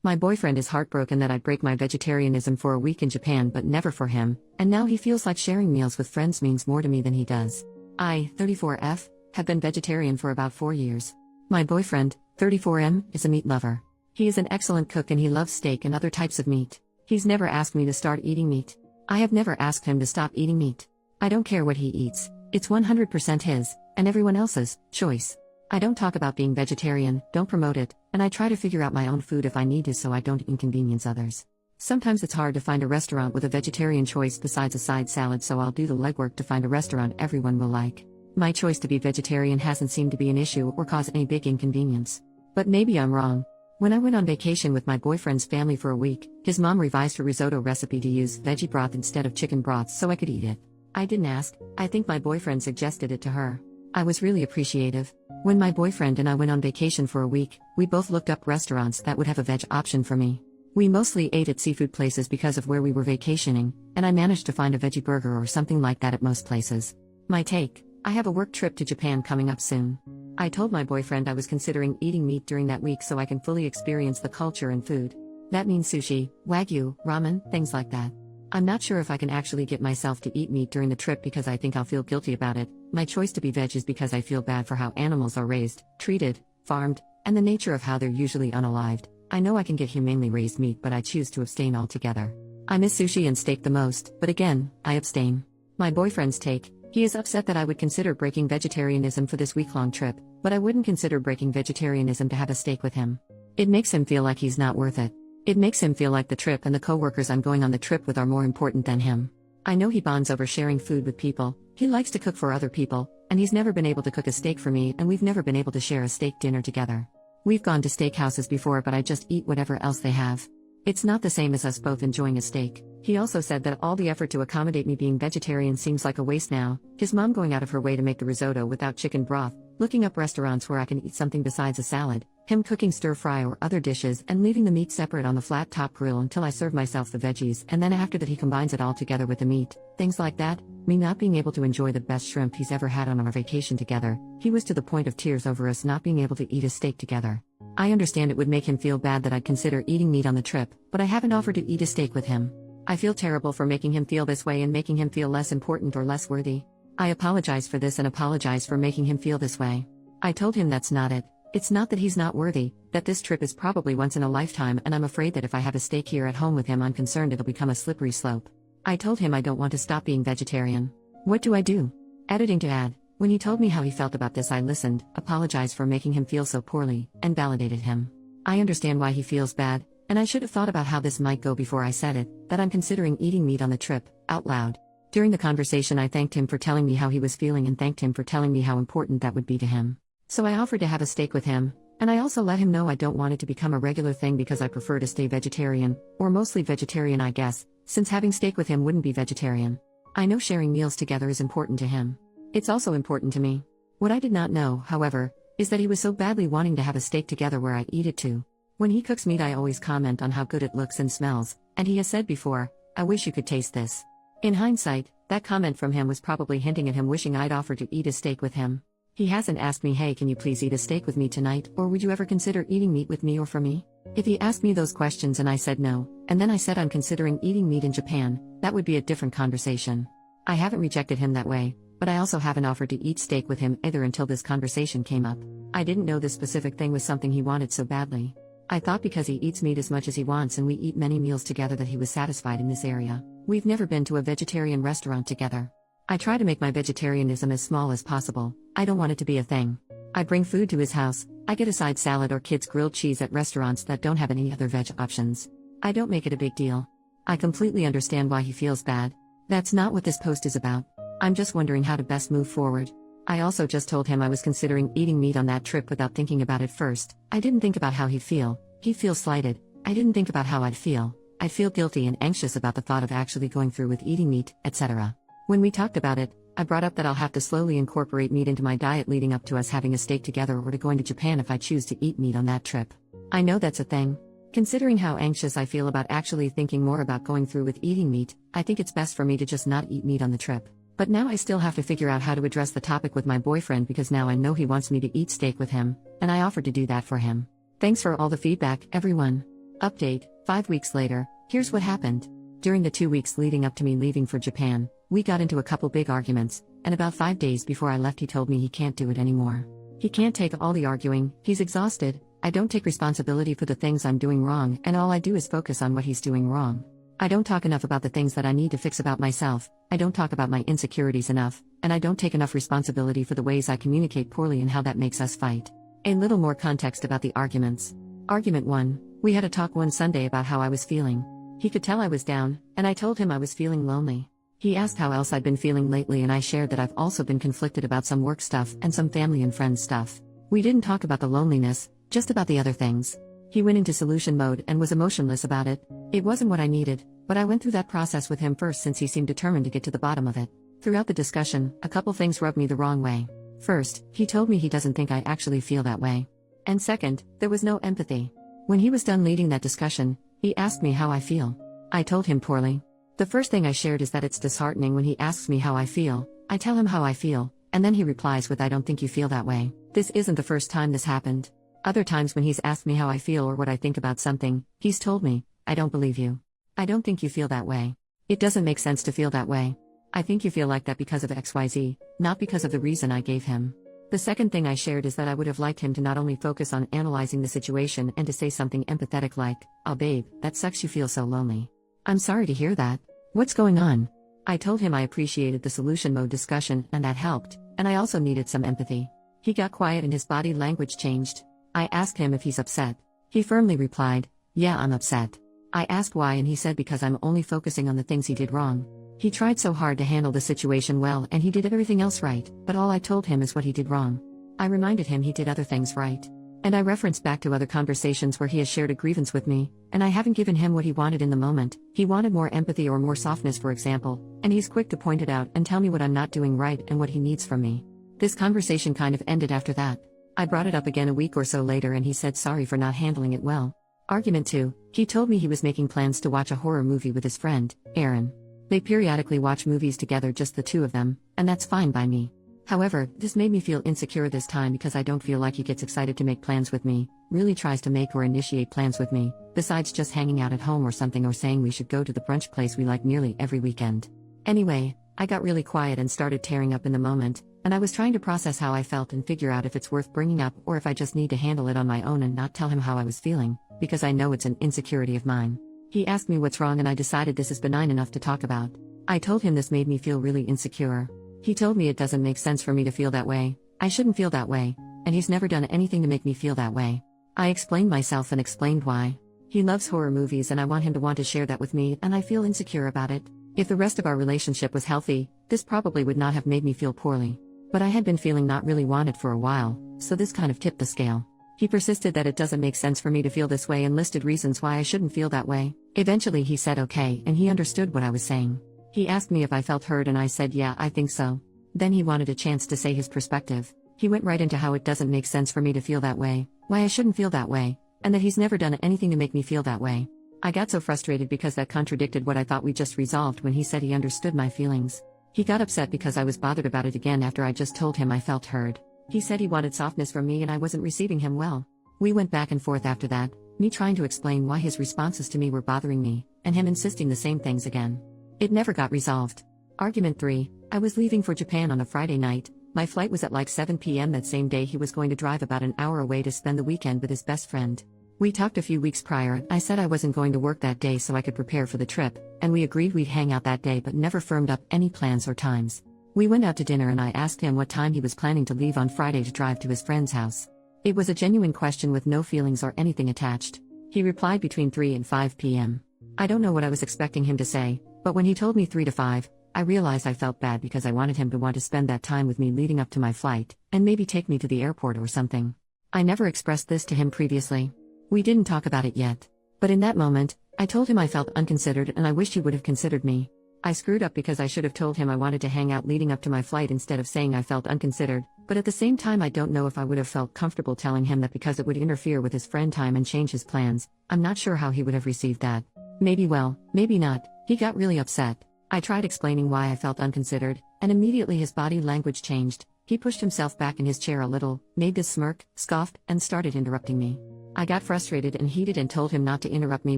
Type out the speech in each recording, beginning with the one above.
My boyfriend is heartbroken that I'd break my vegetarianism for a week in Japan but never for him, and now he feels like sharing meals with friends means more to me than he does. I, 34F, have been vegetarian for about 4 years. My boyfriend, 34M, is a meat lover. He is an excellent cook and he loves steak and other types of meat. He's never asked me to start eating meat. I have never asked him to stop eating meat. I don't care what he eats, it's 100% his, and everyone else's, choice. I don't talk about being vegetarian, don't promote it, and I try to figure out my own food if I need to so I don't inconvenience others. Sometimes it's hard to find a restaurant with a vegetarian choice besides a side salad, so I'll do the legwork to find a restaurant everyone will like. My choice to be vegetarian hasn't seemed to be an issue or cause any big inconvenience. But maybe I'm wrong. When I went on vacation with my boyfriend's family for a week, his mom revised her risotto recipe to use veggie broth instead of chicken broth so I could eat it. I didn't ask, I think my boyfriend suggested it to her. I was really appreciative. When my boyfriend and I went on vacation for a week, we both looked up restaurants that would have a veg option for me. We mostly ate at seafood places because of where we were vacationing, and I managed to find a veggie burger or something like that at most places. My take: I have a work trip to Japan coming up soon. I told my boyfriend I was considering eating meat during that week so I can fully experience the culture and food. That means sushi, wagyu, ramen, things like that. I'm not sure if I can actually get myself to eat meat during the trip because I think I'll feel guilty about it. My choice to be veg is because I feel bad for how animals are raised, treated, farmed, and the nature of how they're usually unalived. I know I can get humanely raised meat, but I choose to abstain altogether. I miss sushi and steak the most, but again, I abstain. My boyfriend's take: he is upset that I would consider breaking vegetarianism for this week-long trip, but I wouldn't consider breaking vegetarianism to have a steak with him. It makes him feel like he's not worth it. It makes him feel like the trip and the co-workers I'm going on the trip with are more important than him. I know he bonds over sharing food with people, he likes to cook for other people, and he's never been able to cook a steak for me, and we've never been able to share a steak dinner together. We've gone to steakhouses before, but I just eat whatever else they have. It's not the same as us both enjoying a steak. He also said that all the effort to accommodate me being vegetarian seems like a waste now, his mom going out of her way to make the risotto without chicken broth, looking up restaurants where I can eat something besides a salad, him cooking stir-fry or other dishes and leaving the meat separate on the flat-top grill until I serve myself the veggies, and then after that he combines it all together with the meat, things like that, me not being able to enjoy the best shrimp he's ever had on our vacation together. He was to the point of tears over us not being able to eat a steak together. I understand it would make him feel bad that I'd consider eating meat on the trip, but I haven't offered to eat a steak with him. I feel terrible for making him feel this way and making him feel less important or less worthy. I apologize for this and apologize for making him feel this way. I told him that's not it. It's not that he's not worthy, that this trip is probably once in a lifetime, and I'm afraid that if I have a steak here at home with him, I'm concerned it'll become a slippery slope. I told him I don't want to stop being vegetarian. What do I do? Editing to add: when he told me how he felt about this, I listened, apologized for making him feel so poorly, and validated him. I understand why he feels bad, and I should have thought about how this might go before I said it, that I'm considering eating meat on the trip, out loud. During the conversation I thanked him for telling me how he was feeling and thanked him for telling me how important that would be to him. So I offered to have a steak with him, and I also let him know I don't want it to become a regular thing because I prefer to stay vegetarian, or mostly vegetarian I guess, since having steak with him wouldn't be vegetarian. I know sharing meals together is important to him. It's also important to me. What I did not know, however, is that he was so badly wanting to have a steak together where I eat it too. When he cooks meat I always comment on how good it looks and smells, and he has said before, "I wish you could taste this." In hindsight, that comment from him was probably hinting at him wishing I'd offer to eat a steak with him. He hasn't asked me, "Hey, can you please eat a steak with me tonight, or would you ever consider eating meat with me or for me?" If he asked me those questions and I said no, and then I said I'm considering eating meat in Japan, that would be a different conversation. I haven't rejected him that way, but I also haven't offered to eat steak with him either until this conversation came up. I didn't know this specific thing was something he wanted so badly. I thought because he eats meat as much as he wants and we eat many meals together that he was satisfied in this area. We've never been to a vegetarian restaurant together. I try to make my vegetarianism as small as possible. I don't want it to be a thing. I bring food to his house, I get a side salad or kids grilled cheese at restaurants that don't have any other veg options. I don't make it a big deal. I completely understand why he feels bad. That's not what this post is about. I'm just wondering how to best move forward. I also just told him I was considering eating meat on that trip without thinking about it first. I didn't think about how he'd feel. He'd feel slighted. I didn't think about how I'd feel. I'd feel guilty and anxious about the thought of actually going through with eating meat, etc. When we talked about it, I brought up that I'll have to slowly incorporate meat into my diet leading up to us having a steak together or to going to Japan if I choose to eat meat on that trip. I know that's a thing. Considering how anxious I feel about actually thinking more about going through with eating meat, I think it's best for me to just not eat meat on the trip. But now I still have to figure out how to address the topic with my boyfriend because now I know he wants me to eat steak with him, and I offered to do that for him. Thanks for all the feedback, everyone. Update, 5 weeks later, here's what happened. During the 2 weeks leading up to me leaving for Japan, we got into a couple big arguments, and about 5 days before I left he told me he can't do it anymore. He can't take all the arguing, he's exhausted, I don't take responsibility for the things I'm doing wrong, and all I do is focus on what he's doing wrong. I don't talk enough about the things that I need to fix about myself, I don't talk about my insecurities enough, and I don't take enough responsibility for the ways I communicate poorly and how that makes us fight. A little more context about the arguments. Argument 1, we had a talk one Sunday about how I was feeling. He could tell I was down, and I told him I was feeling lonely. He asked how else I'd been feeling lately, and I shared that I've also been conflicted about some work stuff and some family and friends stuff. We didn't talk about the loneliness, just about the other things. He went into solution mode and was emotionless about it. It wasn't what I needed, but I went through that process with him first since he seemed determined to get to the bottom of it. Throughout the discussion, a couple things rubbed me the wrong way. First, he told me he doesn't think I actually feel that way. And second, there was no empathy. When he was done leading that discussion, he asked me how I feel. I told him poorly. The first thing I shared is that it's disheartening when he asks me how I feel. I tell him how I feel, and then he replies with, "I don't think you feel that way." This isn't the first time this happened. Other times when he's asked me how I feel or what I think about something, he's told me, "I don't believe you. I don't think you feel that way. It doesn't make sense to feel that way. I think you feel like that because of XYZ, not because of the reason I gave him." The second thing I shared is that I would have liked him to not only focus on analyzing the situation and to say something empathetic like, "Oh babe, that sucks you feel so lonely. I'm sorry to hear that. What's going on?" I told him I appreciated the solution mode discussion and that helped, and I also needed some empathy. He got quiet and his body language changed. I asked him if he's upset. He firmly replied, "Yeah, I'm upset." I asked why and he said because I'm only focusing on the things he did wrong. He tried so hard to handle the situation well and he did everything else right, but all I told him is what he did wrong. I reminded him he did other things right. And I referenced back to other conversations where he has shared a grievance with me, and I haven't given him what he wanted in the moment. He wanted more empathy or more softness, for example, and he's quick to point it out and tell me what I'm not doing right and what he needs from me. This conversation kind of ended after that. I brought it up again a week or so later and he said sorry for not handling it well. Argument 2, he told me he was making plans to watch a horror movie with his friend, Aaron. They periodically watch movies together, just the two of them, and that's fine by me. However, this made me feel insecure this time because I don't feel like he gets excited to make plans with me, really tries to make or initiate plans with me, besides just hanging out at home or something or saying we should go to the brunch place we like nearly every weekend. Anyway, I got really quiet and started tearing up in the moment, and I was trying to process how I felt and figure out if it's worth bringing up or if I just need to handle it on my own and not tell him how I was feeling, because I know it's an insecurity of mine. He asked me what's wrong and I decided this is benign enough to talk about. I told him this made me feel really insecure. He told me it doesn't make sense for me to feel that way, I shouldn't feel that way, and he's never done anything to make me feel that way. I explained myself and explained why. He loves horror movies and I want him to want to share that with me and I feel insecure about it. If the rest of our relationship was healthy, this probably would not have made me feel poorly. But I had been feeling not really wanted for a while, so this kind of tipped the scale. He persisted that it doesn't make sense for me to feel this way and listed reasons why I shouldn't feel that way. Eventually he said okay and he understood what I was saying. He asked me if I felt heard and I said yeah, I think so. Then he wanted a chance to say his perspective. He went right into how it doesn't make sense for me to feel that way, why I shouldn't feel that way, and that he's never done anything to make me feel that way. I got so frustrated because that contradicted what I thought we just resolved when he said he understood my feelings. He got upset because I was bothered about it again after I just told him I felt heard. He said he wanted softness from me and I wasn't receiving him well. We went back and forth after that, me trying to explain why his responses to me were bothering me, and him insisting the same things again. It never got resolved. Argument 3, I was leaving for Japan on a Friday night. My flight was at like 7 p.m. that same day. He was going to drive about an hour away to spend the weekend with his best friend. We talked a few weeks prior. I said I wasn't going to work that day so I could prepare for the trip, and we agreed we'd hang out that day but never firmed up any plans or times. We went out to dinner and I asked him what time he was planning to leave on Friday to drive to his friend's house. It was a genuine question with no feelings or anything attached. He replied between 3 and 5 p.m. I don't know what I was expecting him to say, but when he told me 3 to 5, I realized I felt bad because I wanted him to want to spend that time with me leading up to my flight, and maybe take me to the airport or something. I never expressed this to him previously. We didn't talk about it yet. But in that moment, I told him I felt unconsidered and I wished he would have considered me. I screwed up because I should have told him I wanted to hang out leading up to my flight instead of saying I felt unconsidered, but at the same time I don't know if I would have felt comfortable telling him that because it would interfere with his friend time and change his plans. I'm not sure how he would have received that. Maybe well, maybe not. He got really upset. I tried explaining why I felt unconsidered, and immediately his body language changed. He pushed himself back in his chair a little, made this smirk, scoffed, and started interrupting me. I got frustrated and heated and told him not to interrupt me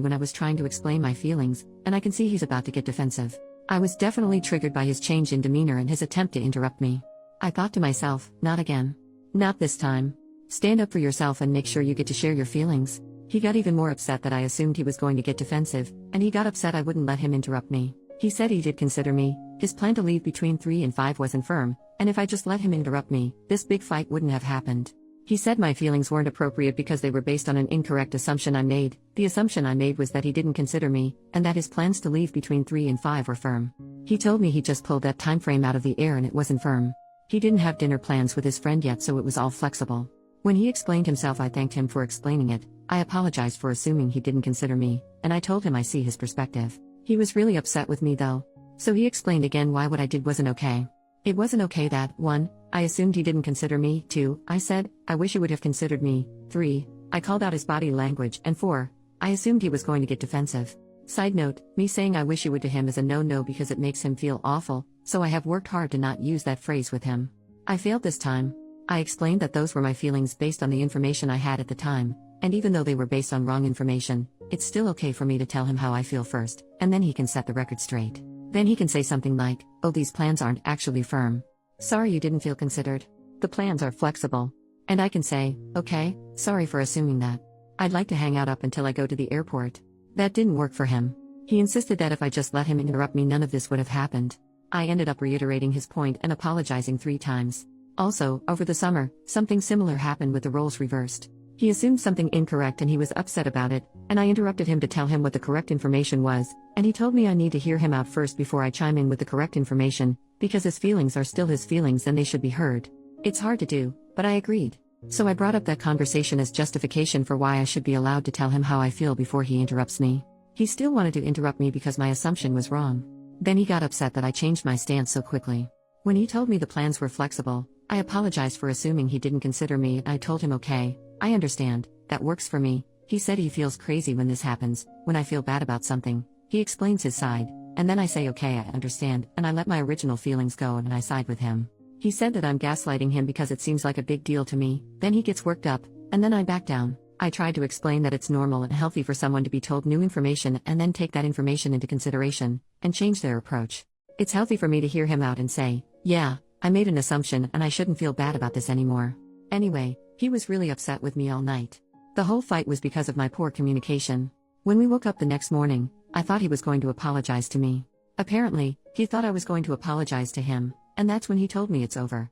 when I was trying to explain my feelings, and I can see he's about to get defensive. I was definitely triggered by his change in demeanor and his attempt to interrupt me. I thought to myself, not again. Not this time. Stand up for yourself and make sure you get to share your feelings. He got even more upset that I assumed he was going to get defensive, and he got upset I wouldn't let him interrupt me. He said he did consider me, his plan to leave between 3 and 5 wasn't firm, and if I just let him interrupt me, this big fight wouldn't have happened. He said my feelings weren't appropriate because they were based on an incorrect assumption I made. The assumption I made was that he didn't consider me, and that his plans to leave between 3 and 5 were firm. He told me he just pulled that time frame out of the air and it wasn't firm. He didn't have dinner plans with his friend yet, so it was all flexible. When he explained himself, I thanked him for explaining it. I apologized for assuming he didn't consider me, and I told him I see his perspective. He was really upset with me though. So he explained again why what I did wasn't okay. It wasn't okay that, 1, I assumed he didn't consider me, 2, I said, I wish he would have considered me, 3, I called out his body language, and 4, I assumed he was going to get defensive. Side note, me saying I wish you would to him is a no-no because it makes him feel awful, so I have worked hard to not use that phrase with him. I failed this time. I explained that those were my feelings based on the information I had at the time, and even though they were based on wrong information, it's still okay for me to tell him how I feel first, and then he can set the record straight. Then he can say something like, oh, these plans aren't actually firm. Sorry you didn't feel considered. The plans are flexible. And I can say, okay, sorry for assuming that. I'd like to hang out up until I go to the airport. That didn't work for him. He insisted that if I just let him interrupt me, none of this would have happened. I ended up reiterating his point and apologizing 3 times. Also, over the summer, something similar happened with the roles reversed. He assumed something incorrect and he was upset about it, and I interrupted him to tell him what the correct information was, and he told me I need to hear him out first before I chime in with the correct information, because his feelings are still his feelings and they should be heard. It's hard to do, but I agreed. So I brought up that conversation as justification for why I should be allowed to tell him how I feel before he interrupts me. He still wanted to interrupt me because my assumption was wrong. Then he got upset that I changed my stance so quickly. When he told me the plans were flexible, I apologized for assuming he didn't consider me, and I told him okay, I understand, that works for me. He said he feels crazy when this happens, when I feel bad about something. He explains his side, and then I say okay, I understand, and I let my original feelings go and I side with him. He said that I'm gaslighting him because it seems like a big deal to me, then he gets worked up, and then I back down. I tried to explain that it's normal and healthy for someone to be told new information and then take that information into consideration, and change their approach. It's healthy for me to hear him out and say, yeah, I made an assumption and I shouldn't feel bad about this anymore. Anyway, he was really upset with me all night. The whole fight was because of my poor communication. When we woke up the next morning, I thought he was going to apologize to me. Apparently, he thought I was going to apologize to him, and that's when he told me it's over.